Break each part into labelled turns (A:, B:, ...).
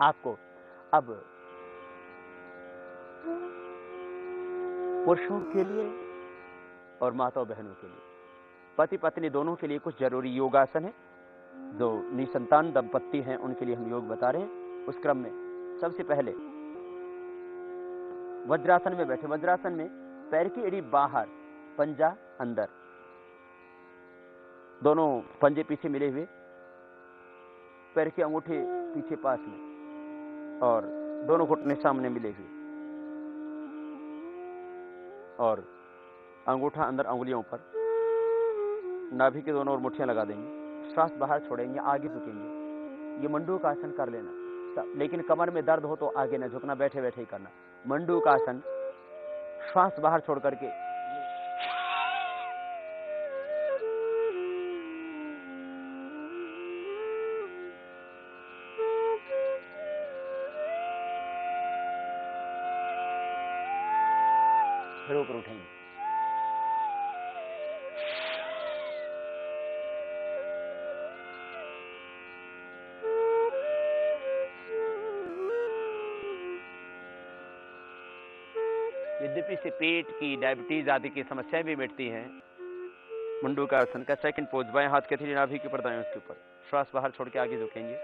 A: आपको अब पुरुषों के लिए और माताओं बहनों के लिए, पति पत्नी दोनों के लिए कुछ जरूरी योगासन है। जो निसंतान दंपत्ति हैं उनके लिए हम योग बता रहे हैं। उस क्रम में सबसे पहले वज्रासन में बैठे। वज्रासन में पैर की एड़ी बाहर, पंजा अंदर, दोनों पंजे पीछे मिले हुए, पैर के अंगूठे पीछे पास में और दोनों घुटने सामने मिले हुए और अंगूठा अंदर अंगुलियों पर, नाभि के दोनों ओर मुट्ठियां लगा देंगे, श्वास बाहर छोड़ेंगे, आगे झुकेंगे। ये मंडूक आसन कर लेना, लेकिन कमर में दर्द हो तो आगे न झुकना, बैठे बैठे ही करना। मंडूक आसन, श्वास बाहर छोड़ करके फिर ऊपर उठेंगे। यद्यपि से पेट की, डायबिटीज आदि की समस्याएं भी मिटती हैं। मंडूक आसन का सेकंड पोज, बाएं हाथ के हथेली नाभि के ऊपर, दाएं उसके ऊपर, श्वास बाहर छोड़ के आगे झुकेंगे।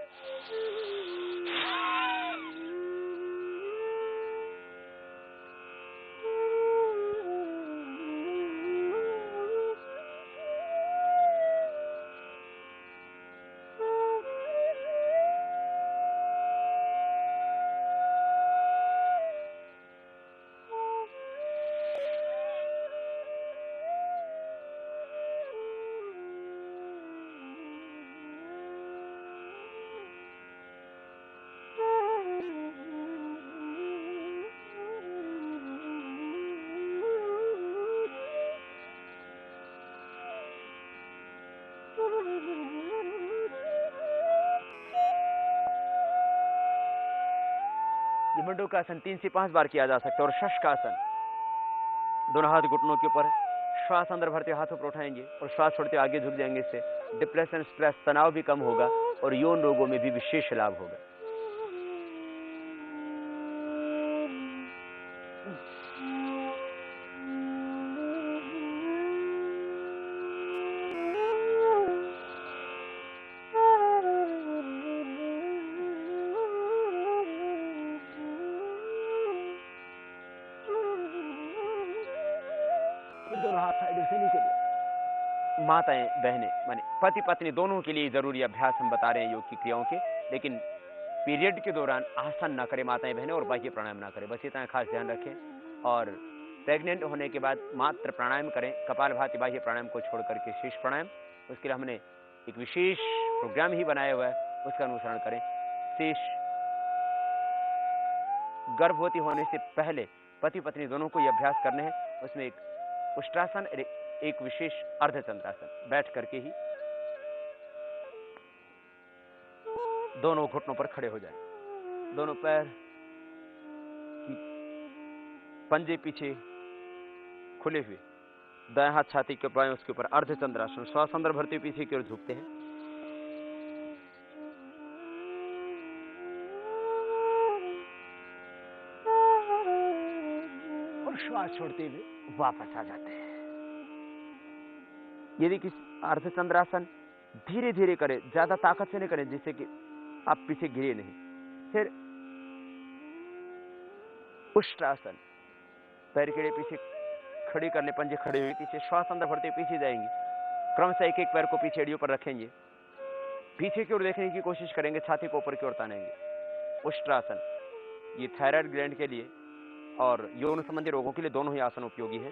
A: ये मंडूक आसन 3 से 5 बार किया जा सकता है। और शशकासन, दोनों हाथ घुटनों के ऊपर, श्वास अंदर भरते हाथ ऊपर उठाएंगे और श्वास छोड़ते आगे झुक जाएंगे। इससे डिप्रेशन, स्ट्रेस, तनाव भी कम होगा और यौन रोगों में भी विशेष लाभ होगा। दोनों हाथ साइड से नीचे लिया। माताएं बहनें माने पति पत्नी दोनों के लिए जरूरी अभ्यास हम बता रहे हैं योग की क्रियाओं के, लेकिन पीरियड के दौरान आसन ना करें माताएं बहनें और बाकी प्राणायाम ना करें, बस इतना खास ध्यान रखें। और प्रेग्नेंट होने के बाद मात्र प्राणायाम करें, कपालभाति बाह्य प्राणायाम को छोड़ करके शीर्ष प्राणायाम। उसके लिए हमने एक विशेष प्रोग्राम ही बनाया हुआ है, उसका अनुसरण करें। शेष गर्भवती होने से पहले पति पत्नी दोनों को ये अभ्यास करने हैं। उसमें एक उष्ट्रासन, एक विशेष अर्धचंद्रासन, बैठ करके ही दोनों घुटनों पर खड़े हो जाएं, दोनों पैर पंजे पीछे खुले हुए, दाएं हाथ छाती के बाएं उसके ऊपर, अर्धचंद्रासन, श्वास अंदर भरते हुए पीछे की ओर झुकते हैं। और श्वास छोड़ते हुए वापस आ जाते हैं। यदि किस अर्धचंद्रासन धीरे धीरे करें, ज्यादा ताकत से नहीं करें जिससे कि आप पीछे गिरे नहीं। फिर उष्ट्रासन, पैर के पीछे खड़ी करने, पंजे खड़े हुए पीछे, श्वास अंदर भरते पीछे जाएंगे। क्रमशः एक एक पैर को पीछे एड़ियों पर रखेंगे, पीछे की ओर देखने की कोशिश करेंगे, छाती को ऊपर की ओर तानेंगे। उष्ट्रासन ये थायराइड ग्लैंड के लिए और यौन संबंधी रोगों के लिए दोनों ही आसन उपयोगी है।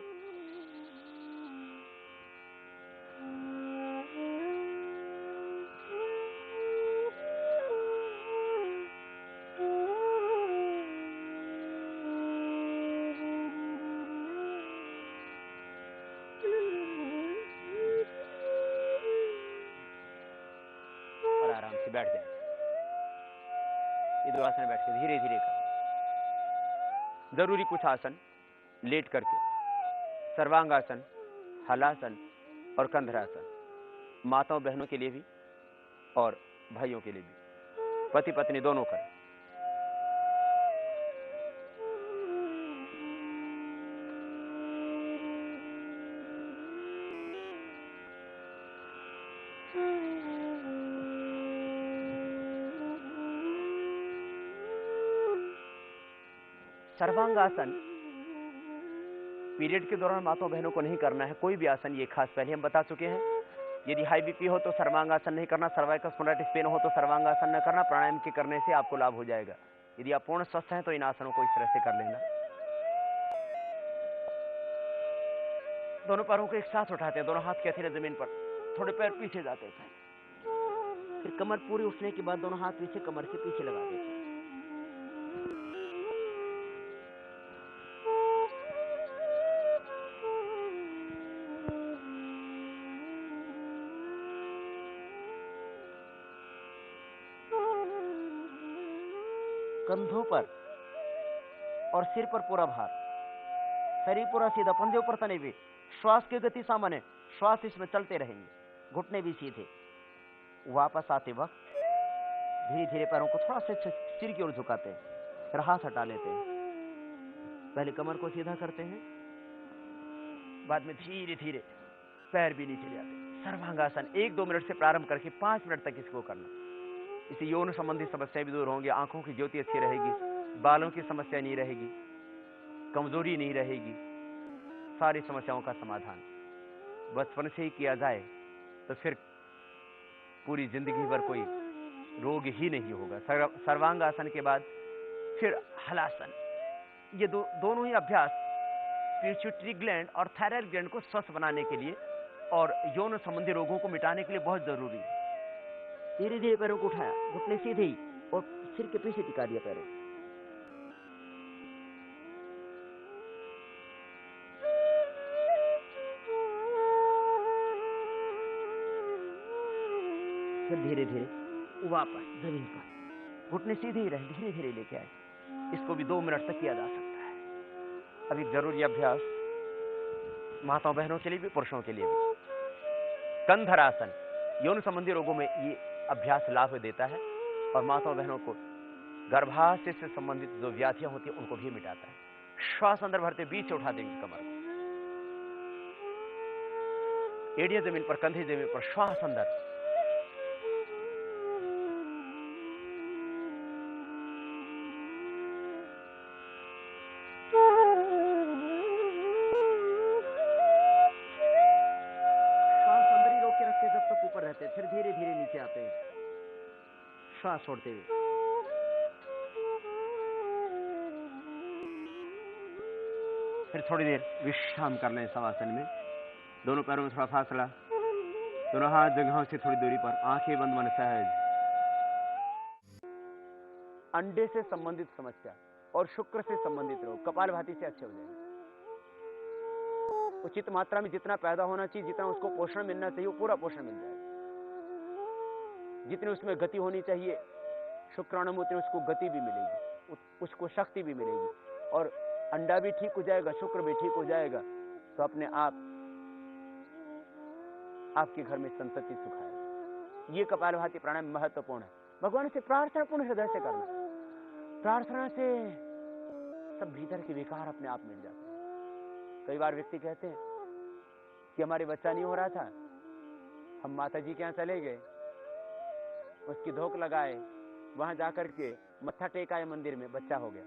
A: और आराम से बैठ जाए। ये दो आसन बैठ के धीरे धीरे कर। जरूरी कुछ आसन लेट करके, सर्वांगासन, हलासन और कंधरासन, माताओं बहनों के लिए भी और भाइयों के लिए भी, पति पत्नी दोनों करें। सर्वांगासन पीरियड के दौरान माताओं बहनों को नहीं करना है, कोई भी आसन, ये खास पहले हम बता चुके हैं। यदि हाई बीपी हो तो सर्वांगासन नहीं करना, सर्वाइकल स्पॉन्डिलाइटिस पेन हो तो सर्वांगासन न करना, प्राणायाम के करने से आपको लाभ हो जाएगा। यदि आप पूर्ण स्वस्थ हैं तो इन आसनों को इस तरह से कर लेना। दोनों पैरों को एक साथ उठाते हैं, दोनों हाथ कहते हैं जमीन पर, थोड़े पैर पीछे जाते हैं, फिर कमर पूरी उठने के बाद दोनों हाथ पीछे कमर से पीछे लगा देते हैं। कंधों पर और सिर पर पूरा भार, शरीर पूरा सीधा, पंजे ऊपर तने हुए, श्वास की गति सामान्य, श्वास इसमें चलते रहेंगे, घुटने भी सीधे। वापस आते वक्त धीरे धीरे पैरों को थोड़ा सा सिर की ओर झुकाते हैं, फिर हाथ हटा लेते हैं। पहले कमर को सीधा करते हैं, बाद में धीरे धीरे पैर भी नीचे ले आते हैं। सर्वांगासन 1-2 मिनट से प्रारंभ करके 5 मिनट तक इसको करना। इससे यौन संबंधी समस्याएं भी दूर होंगी, आंखों की ज्योति अच्छी रहेगी, बालों की समस्या नहीं रहेगी, कमजोरी नहीं रहेगी, सारी समस्याओं का समाधान। बचपन से ही किया जाए तो फिर पूरी जिंदगी भर कोई रोग ही नहीं होगा। सर्वांगासन के बाद फिर हलासन। ये दोनों ही अभ्यास पिट्यूटरी ग्लैंड और थायराइड ग्लैंड को स्वस्थ बनाने के लिए और यौन संबंधी रोगों को मिटाने के लिए बहुत जरूरी है। धीरे धीरे पैरों को उठाया, घुटने सीधे ही और सिर के पीछे टिका दिया पैरों। फिर धीरे धीरे वापस जमीन पर, घुटने सीधे ही रहे, धीरे धीरे लेके आए। इसको भी 2 मिनट तक किया जा सकता है। अब एक जरूरी अभ्यास माताओं बहनों के लिए भी, पुरुषों के लिए भी, कंधरासन। यौन संबंधी रोगों में ये अभ्यास लाभ देता है और माताओं बहनों को गर्भाशय से संबंधित जो व्याधियां होती है उनको भी मिटाता है। श्वास अंदर भरते बीच से उठा देंगे कमर को, एड़ियां जमीन पर, कंधे जमीन पर, श्वास अंदर। श्वास अंदर ही रोक के रखते जब तक ऊपर रहते, फिर धीरे धीरे नीचे आते हैं, श्वास छोड़ते हुए। फिर थोड़ी देर विश्राम कर लें शवासन में। दोनों पैरों में थोड़ा फासला, दोनों हाथ जगहों से थोड़ी दूरी पर, आंखें बंद मन सहज। अंडे से संबंधित समस्या और शुक्र से संबंधित रोग कपालभाति से अच्छे हो जाएंगे। उचित मात्रा में जितना पैदा होना चाहिए, जितना उसको पोषण मिलना चाहिए, वो पूरा पोषण मिल जाएगा। जितनी उसमें गति होनी चाहिए शुक्राणु में, उतनी उसको गति भी मिलेगी, उसको शक्ति भी मिलेगी, और अंडा भी ठीक हो जाएगा, शुक्र भी ठीक हो जाएगा, तो अपने आप आपके घर में संतति सुख आएगा। ये कपालभाति प्राणायाम महत्वपूर्ण है। भगवान से प्रार्थना पूर्ण हृदय से करना। प्रार्थना से सब भीतर के विकार अपने आप मिट जाते हैं। कई बार व्यक्ति कहते हैं कि हमारे बच्चा नहीं हो रहा था, हम माता जी के यहाँ चले गए, उसकी धोख लगाए, वहां जाकर के मत्था टेकाए मंदिर में, बच्चा हो गया।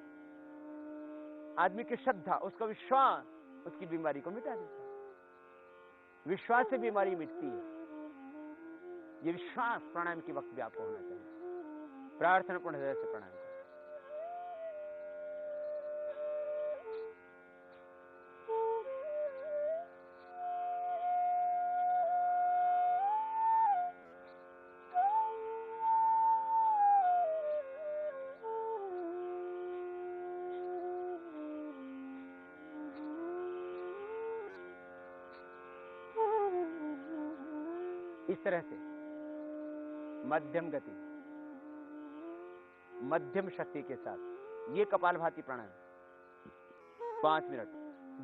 A: आदमी की श्रद्धा, उसका विश्वास उसकी बीमारी को मिटा देता है। विश्वास से बीमारी मिटती है। ये विश्वास प्राणायाम के वक्त भी आपको होना चाहिए। प्रार्थना पूर्ण हृदय से प्राणायाम करें। इस तरह से मध्यम गति, मध्यम शक्ति के साथ ये कपालभाति प्राणायाम 5 मिनट,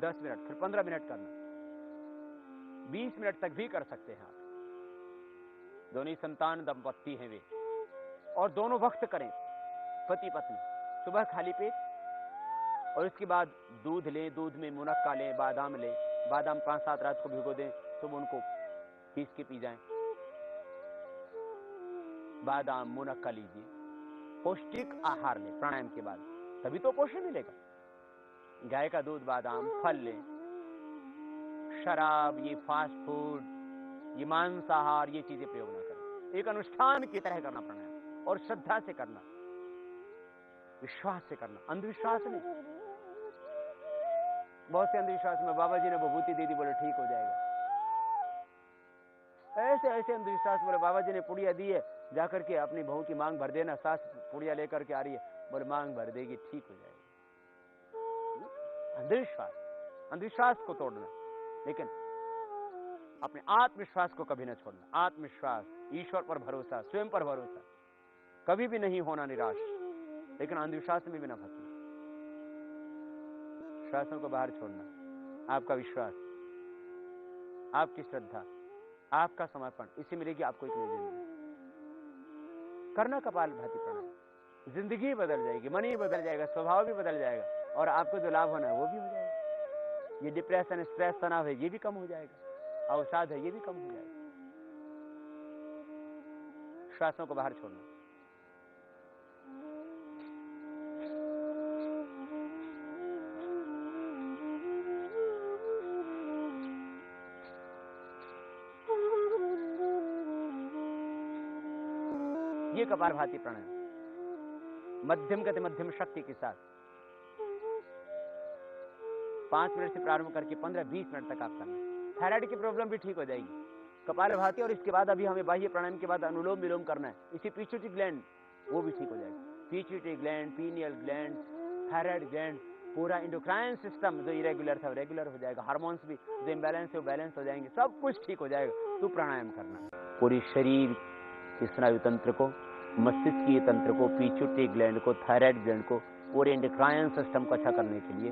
A: 10 मिनट, फिर 15 मिनट करना, 20 मिनट तक भी कर सकते हैं आप। दोनों संतान दंपत्ति हैं वे, और दोनों वक्त करें, पति पत्नी। सुबह खाली पेट, और इसके बाद दूध लें, दूध में मुनक्का लें, बादाम लें, बादाम 5-7 रात को भिगो दें, सुबह उनको पीस के पी जाएं। बादाम मुनक्का लीजिए, पौष्टिक आहार लें प्राणायाम के बाद, तभी तो पोषण मिलेगा। गाय का दूध, बादाम, फल लें। शराब, ये फास्ट फूड, ये मांसाहार, ये चीजें प्रयोग ना करें। एक अनुष्ठान की तरह करना प्राणायाम, और श्रद्धा से करना, विश्वास से करना, अंधविश्वास नहीं। बहुत से अंधविश्वास में बाबा जी ने विभूति दे दी, बोले ठीक हो जाएगा। ऐसे ऐसे अंधविश्वास, बोले बाबा जी ने पुड़िया दी है, जाकर के अपनी बहू की मांग भर देना, सास पुड़िया लेकर के आ रही है, बोले मांग भर देगी, ठीक हो जाएगा। अंधविश्वास, अंधविश्वास को तोड़ना, लेकिन अपने आत्मविश्वास को कभी न छोड़ना। आत्मविश्वास, ईश्वर पर भरोसा, स्वयं पर भरोसा, कभी भी नहीं होना निराश, लेकिन अंधविश्वास में भी न फंसना। विश्वासों को बाहर छोड़ना। आपका विश्वास, आपकी श्रद्धा, आपका समर्पण, इससे मिलेगी आपको एक नई जिंदगी। करना कपालभाति प्राणायाम, जिंदगी बदल जाएगी, मन ही बदल जाएगा, स्वभाव भी बदल जाएगा, और आपको जो लाभ होना है वो भी हो जाएगा। ये डिप्रेशन, स्ट्रेस, तनाव है, ये भी कम हो जाएगा। अवसाद है, ये भी कम हो जाएगा। श्वासों को बाहर छोड़ना। ये कपालभाति प्राणायाम मध्यम गति, मध्यम शक्ति के साथ 5 मिनट से प्रारंभ करके 15-20 मिनट तक आप करना। थायराइड की प्रॉब्लम भी ठीक हो जाएगी। कपालभाति, और इसके बाद अभी हमें बाह्य प्राणायाम के बाद अनुलोम विलोम करना है। इसी पिट्यूटरी ग्लैंड, वो भी ठीक हो जाएगी। Pituitary gland, pineal gland, thyroid gland, पूरा इंडोक्राइन सिस्टम जो इरेगुलर था वो रेगुलर हो जाएगा। हार्मोन्स भी जो इम्बैलेंस है वो बैलेंस हो जाएंगे, सब कुछ ठीक हो जाएगा। तो प्राणायाम करना, पूरी शरीर के स्नायु तंत्र को, मस्तिष्कीय तंत्र को, पिट्यूटरी ग्लैंड को, थायराइड ग्लैंड को, पूरे इंडोक्राइन सिस्टम को अच्छा करने के लिए,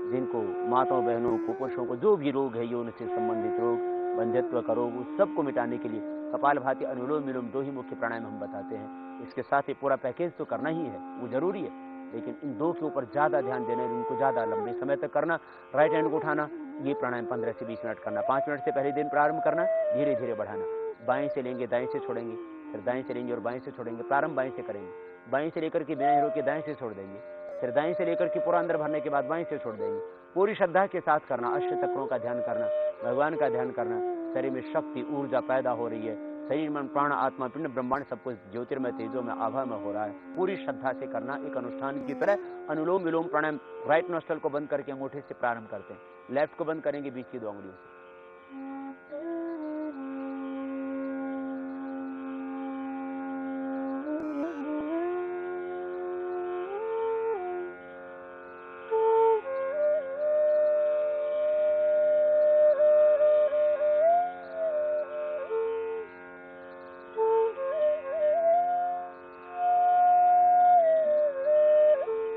A: जिनको माताओं बहनों को, पुरुषों को जो भी रोग है, यौन से संबंधित रोग, बंध्यत्व का रोग, उस सबको मिटाने के लिए कपालभाति, अनुलोम विलोम 2 ही मुख्य प्राणायाम हम बताते हैं। इसके साथ ही पूरा पैकेज तो करना ही है, वो जरूरी है, लेकिन इन 2 के ऊपर ज्यादा ध्यान देना, इनको ज्यादा लंबे समय तक करना। राइट हैंड को उठाना, ये प्राणायाम 15 से 20 मिनट करना। 5 मिनट से पहले दिन प्रारंभ करना, धीरे धीरे बढ़ाना। बाएं से लेंगे, दाएं से छोड़ेंगे, फिर दाएं से लेंगे और बाएं से छोड़ेंगे। प्रारंभ बाएं से करेंगे, बाएं से लेकर के बिना हिरो के दाएं से छोड़ देंगे, फिर दाएं से लेकर के पूरा अंदर भरने के बाद बाएं से छोड़ देंगे। पूरी श्रद्धा के साथ करना, अष्ट चक्रों का ध्यान करना, भगवान का ध्यान करना। शरीर में शक्ति, ऊर्जा पैदा हो रही है। शरीर, मन, प्राण, आत्मा, पिंड, ब्रह्मांड सब कुछ ज्योतिर्मय तेजों में, आभा में हो रहा है। पूरी श्रद्धा से करना, एक अनुष्ठान की तरह। अनुलोम विलोम प्राणायाम राइट नोस्ट्रल को बंद करके अंगूठे से प्रारंभ करते हैं, लेफ्ट को बंद करेंगे बीच की 2 उंगलियों से।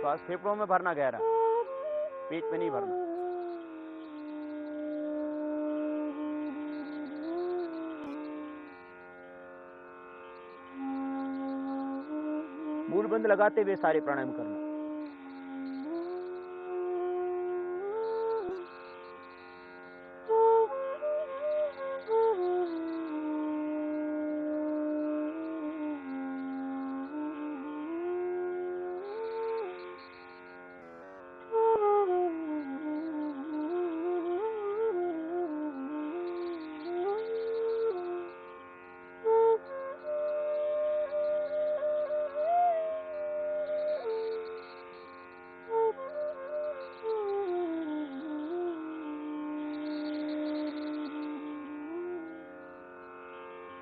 A: श्वास फेफड़ों में भरना गहरा, पेट में नहीं भरना। मूल बंद लगाते हुए सारे प्राणायाम करना।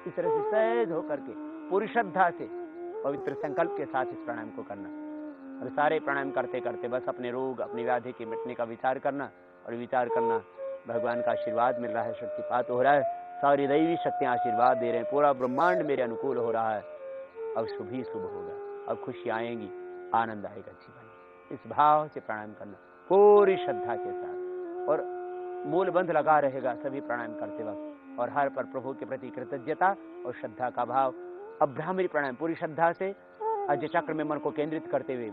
A: इस तरह से सहज होकर के, पूरी श्रद्धा से, पवित्र संकल्प के साथ इस प्राणायाम को करना। और सारे प्राणायाम करते करते बस अपने रोग, अपनी व्याधि के मिटने का विचार करना, और विचार करना भगवान का आशीर्वाद मिल रहा है, शक्तिपात हो रहा है, सारी दैवी शक्तियां आशीर्वाद दे रहे हैं, पूरा ब्रह्मांड मेरे अनुकूल हो रहा है। अब शुभ ही शुभ होगा, अब खुशी आएंगी, आनंद आएगा जीवन। इस भाव से प्राणायाम करना पूरी श्रद्धा के साथ, और मूल बंध लगा रहेगा सभी प्राणायाम करते वक्त, और हर पर प्रभु के प्रति कृतज्ञता और श्रद्धा का भाव। अब भ्रामरी प्राणायाम पूरी श्रद्धा से अज्ञ चक्र में मन को केंद्रित करते हुए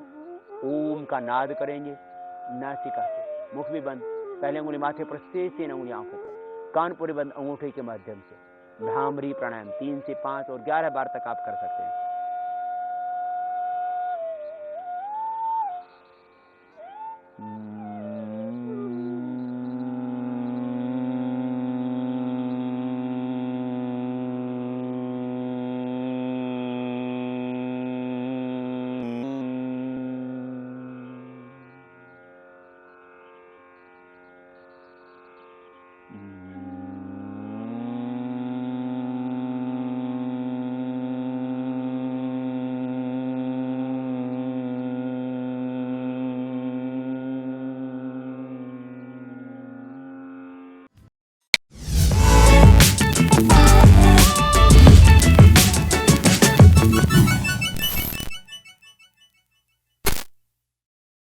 A: ओम का नाद करेंगे। नासिका से, मुख भी बंद, पहले उंगली माथे पर, से 3 उंगली आंखों पर, कान पूरे बंद अंगूठे के माध्यम से। भ्रामरी प्राणायाम 3 से 5 और 11 बार तक आप कर सकते हैं।